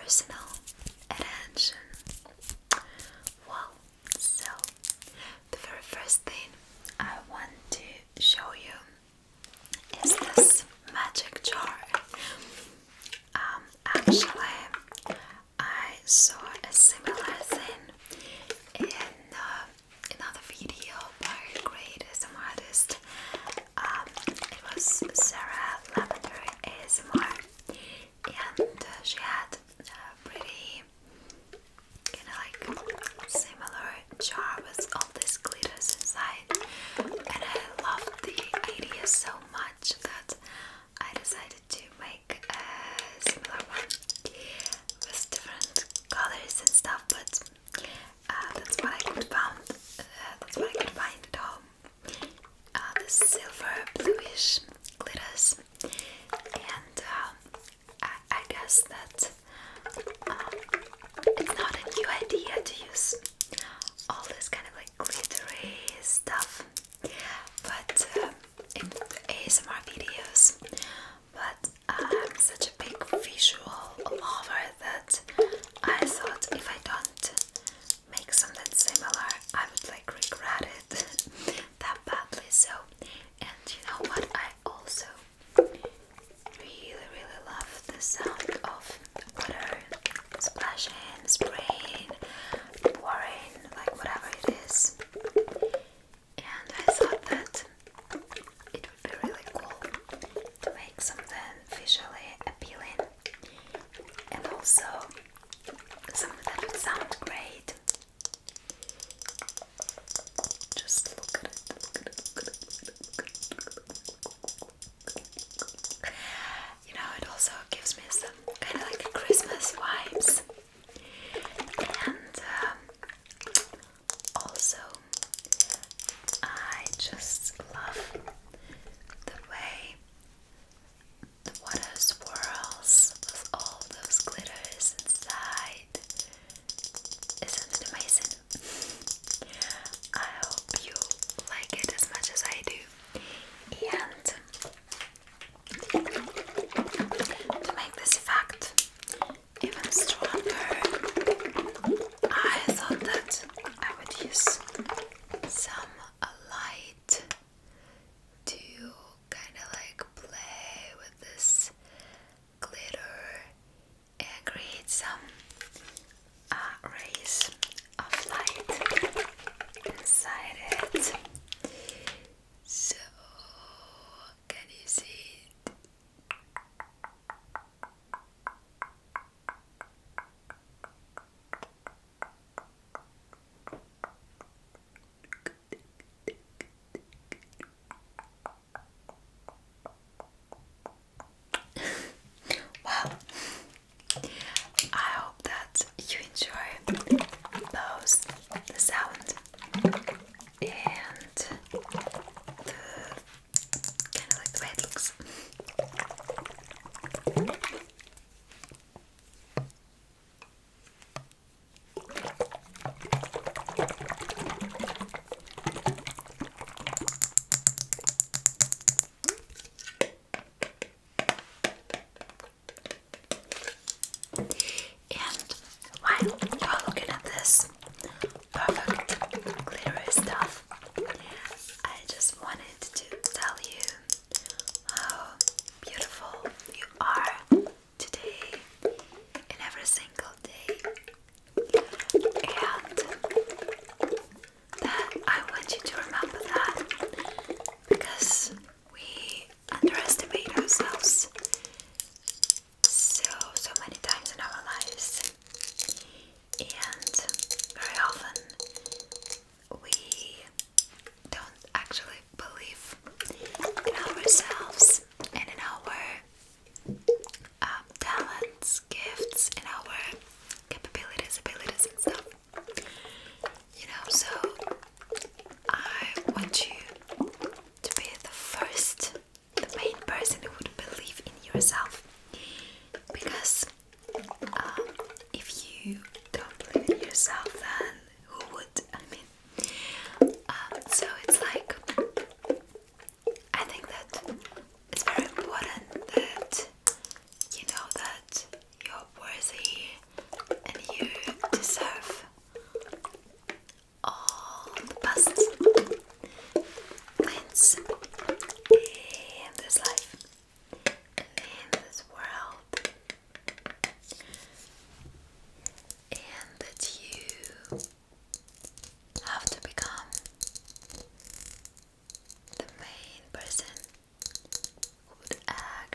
personal attention. Well, so the very first thing I want to show you is this magic jar. Actually, I saw a similar thing in another video by a great ASMR artist. It was Sarah Lavender ASMR, and she had a pretty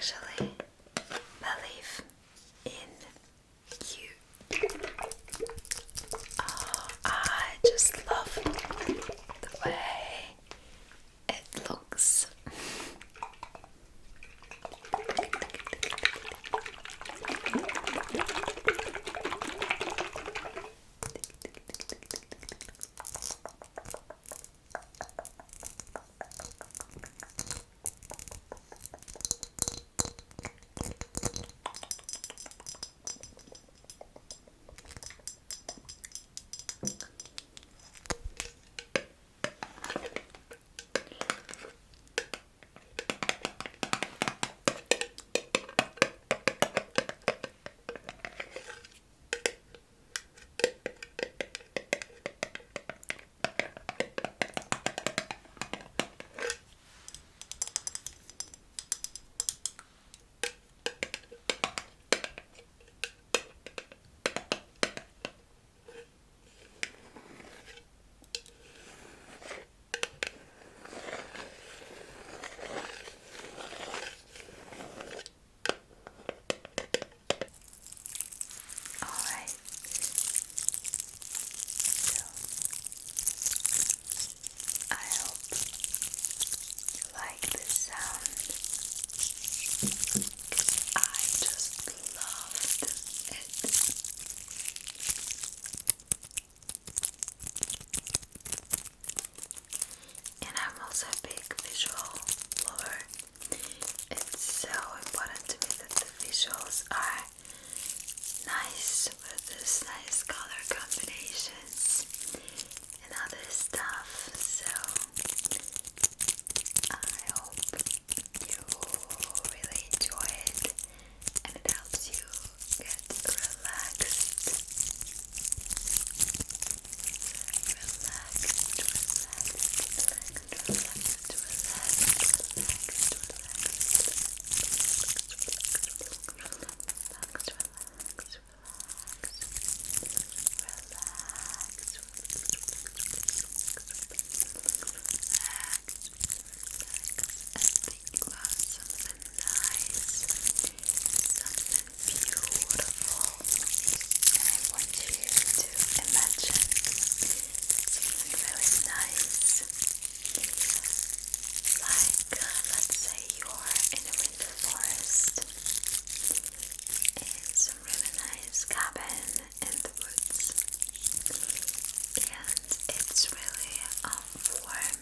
actually believe in you. Oh, I just love the way it looks. Alright, so I hope you like this sound. I just loved it. And I'm also a big visual lover. It's so important to me that the visuals are nice with this nice color combinations and other stuff. So I hope you really enjoy it and it helps you get relaxed. Something nice, something beautiful, and I want you to imagine something really nice, like let's say you're in a winter forest in some really nice cabin in the woods, and it's really warm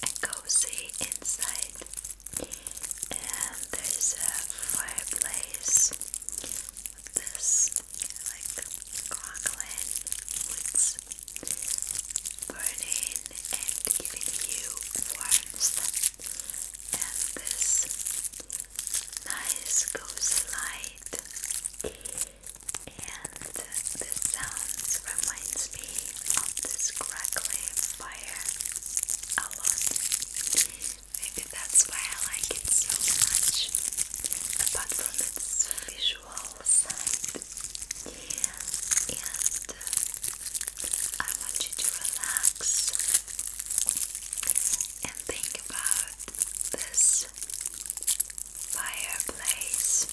and cozy inside, and there's a fireplace with this like crackling woods burning and giving you warmth, and this nice cozy light, and this sounds reminds me of this crackling fire a lot. Maybe that's why I like it so much, apart from its visual side. And I want you to relax and think about this fireplace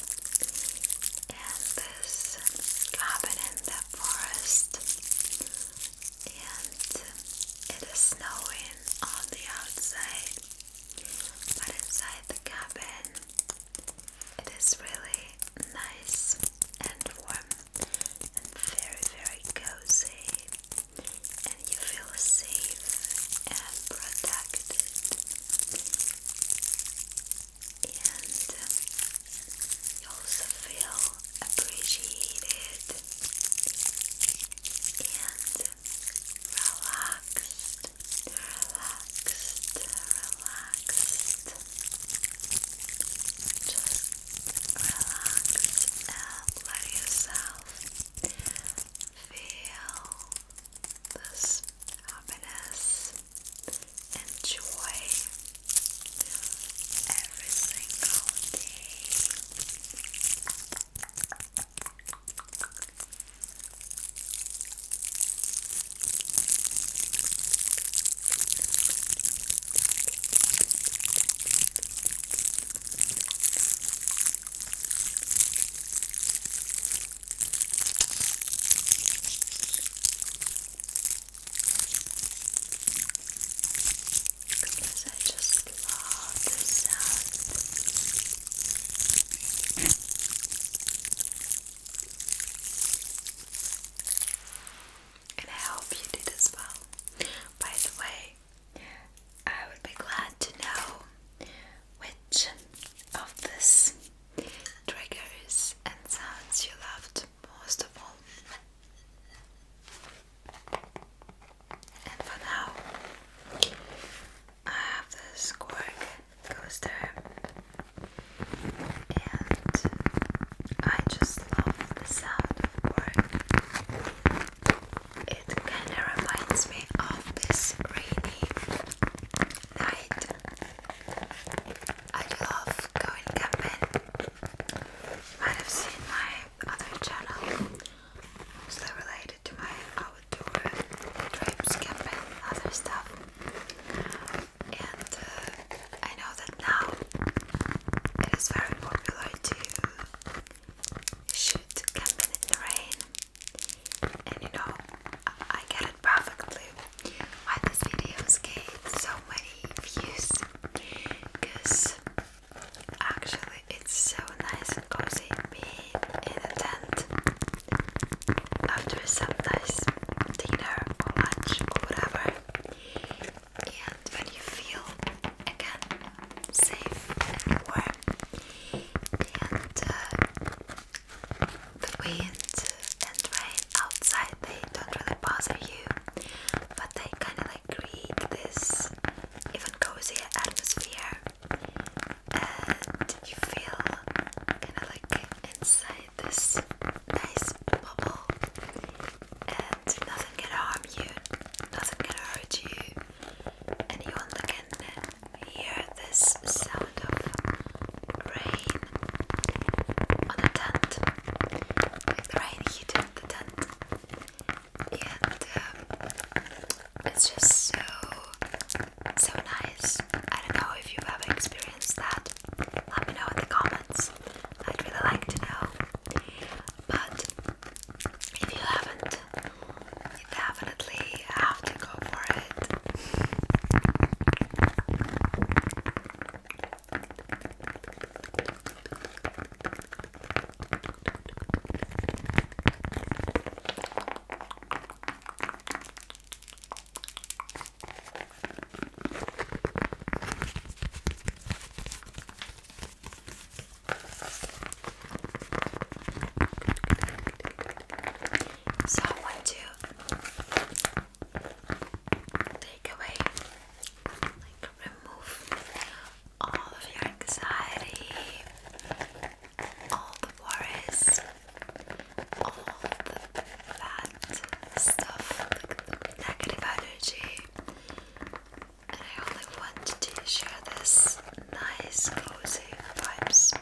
vibes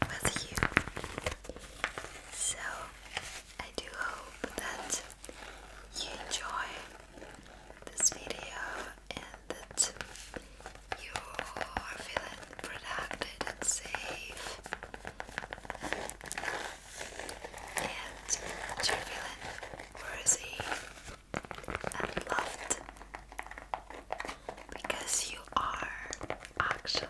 with you. So I do hope that you enjoy this video and that you are feeling protected and safe, and that you're feeling worthy and loved, because you are actually.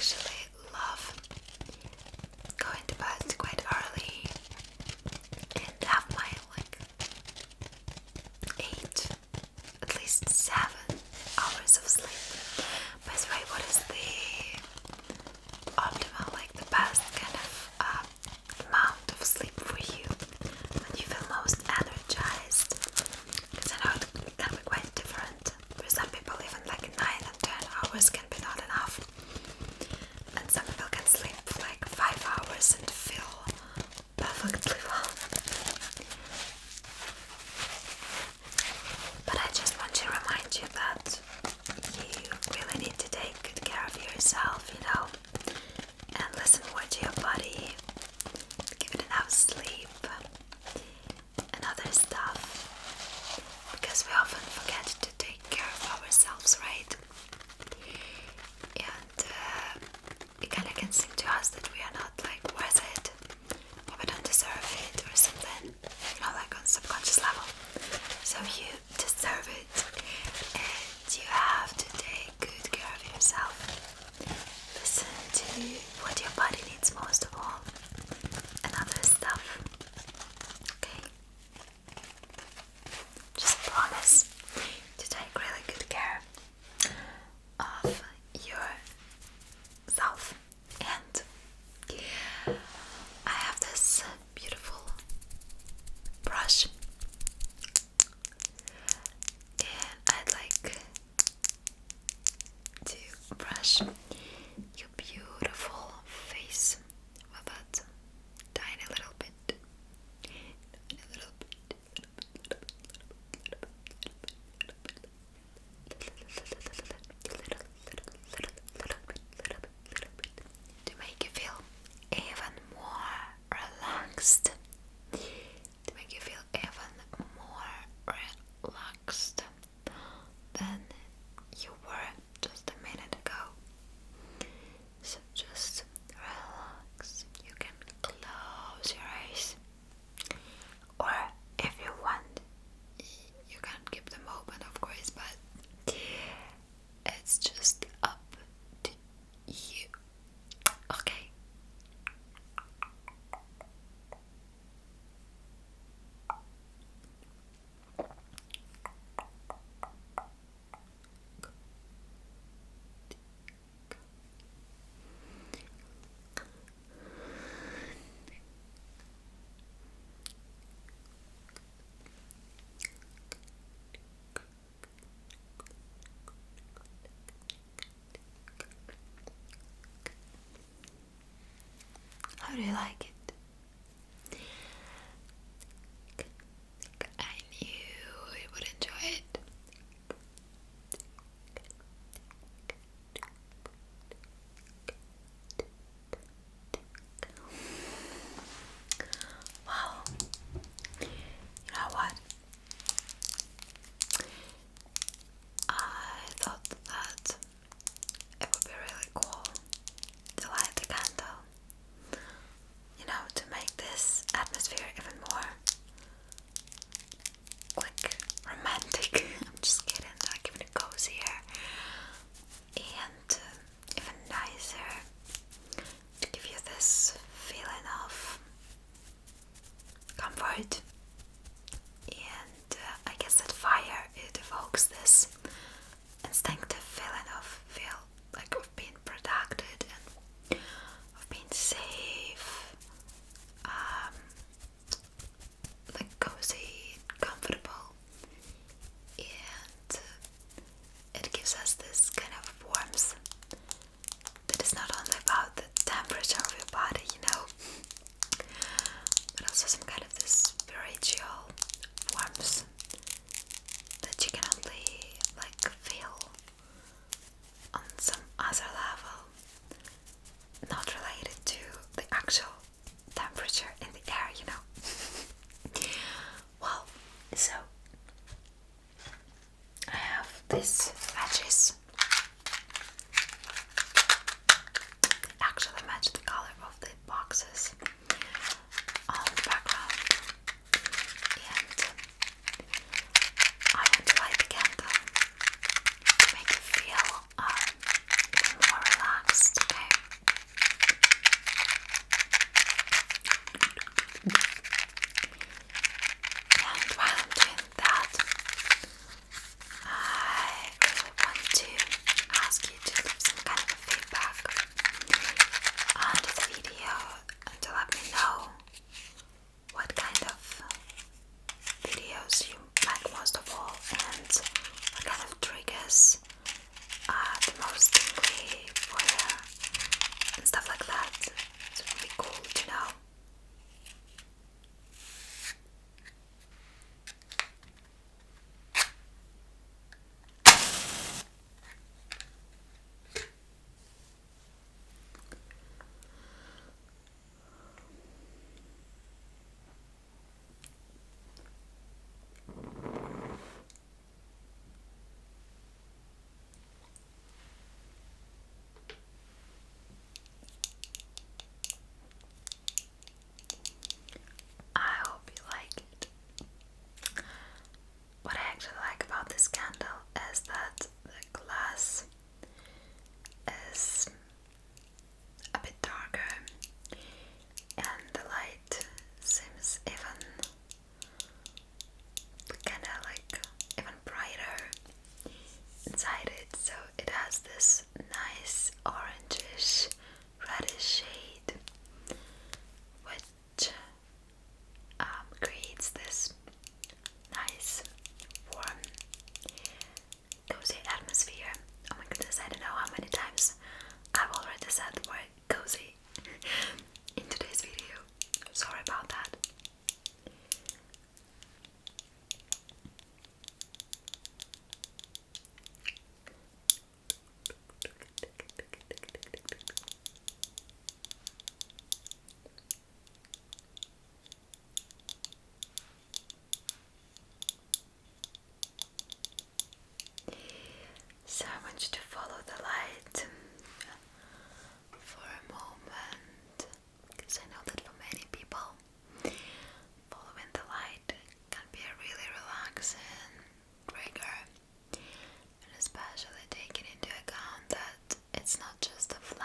actually love going to bed quite early and have my like 8, at least 7 hours of sleep. By the way, what is the optimal, like the best kind of amount of sleep for you when you feel most energized? Because I know it can be quite different. For some people, even like 9 and 10 hours can be not enough. And some people can sleep like 5 hours and feel perfectly well. But I just want to remind you that you really need to take good care of yourself, you know, and listen more to your body, give it enough sleep and other stuff, because we often forget to take care of ourselves, right? And it kind of can seem to us that we are not like worth it, or we don't deserve it or something, you know, like on subconscious level. So you deserve it, and you have to take good care of yourself. Listen to what your body needs most of all, and other stuff. Okay? Just promise to take really good care of yourself. And I have this beautiful brush, and I'd like to brush your beautiful face with that tiny little bit. To make you feel even more relaxed. To make you feel even more relaxed than you were just a minute ago. So just relax. You can close your eyes, or if you want, you can keep them open, of course, but it's just up to you. Okay. How do you like it? I knew you would enjoy it. Wow. You know what? I thought that it would be really cool to light the candle, you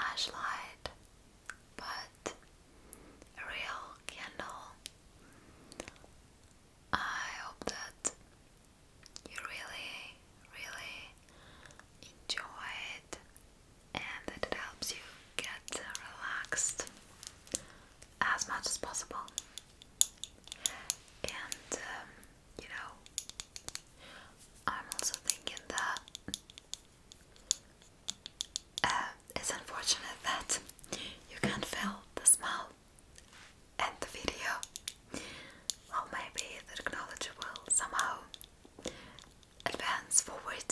flashlight, but a real candle. I hope that you really, really enjoy it and that it helps you get relaxed as much as possible. And you know, I'm also thinking that it's unfortunate that you can't feel the smell in the video. Well, maybe the technology will somehow advance forward,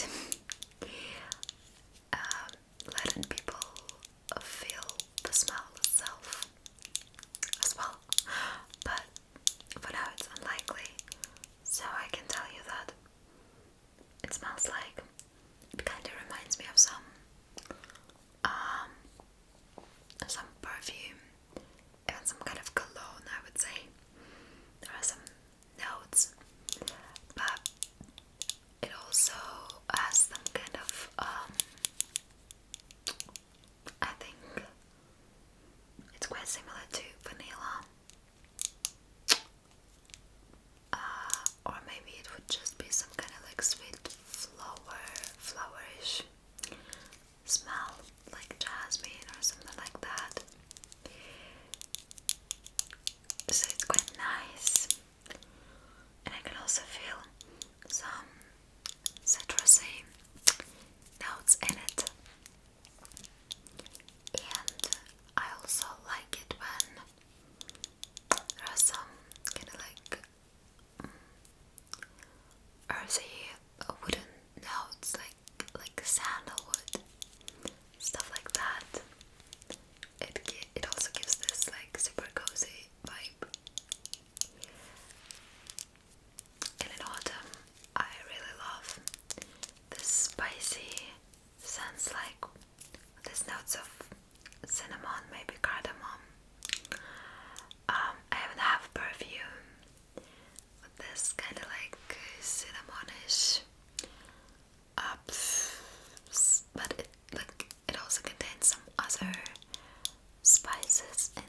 letting people feel the smell itself as well. But for now it's unlikely, so I can tell you that it smells like, it kind of reminds me of some perfume, even some kind of cologne, I would say. There are some notes, but it also has some kind of I think it's quite similar to vanilla, or maybe it would just be some kind of like sweet flowerish smell, like jasmine or something like that. So it's quite nice, and I can also feel some citrusy notes in it. And I also like it when there are some kind of like earthy wooden notes, like sandalwood, stuff like that. It also gives this like super cozy vibe. And in autumn, I really love this spicy scents, like these notes of cinnamon, maybe cardamom. I even have perfume with this kind of like cinnamonish, but it also contains some other spices in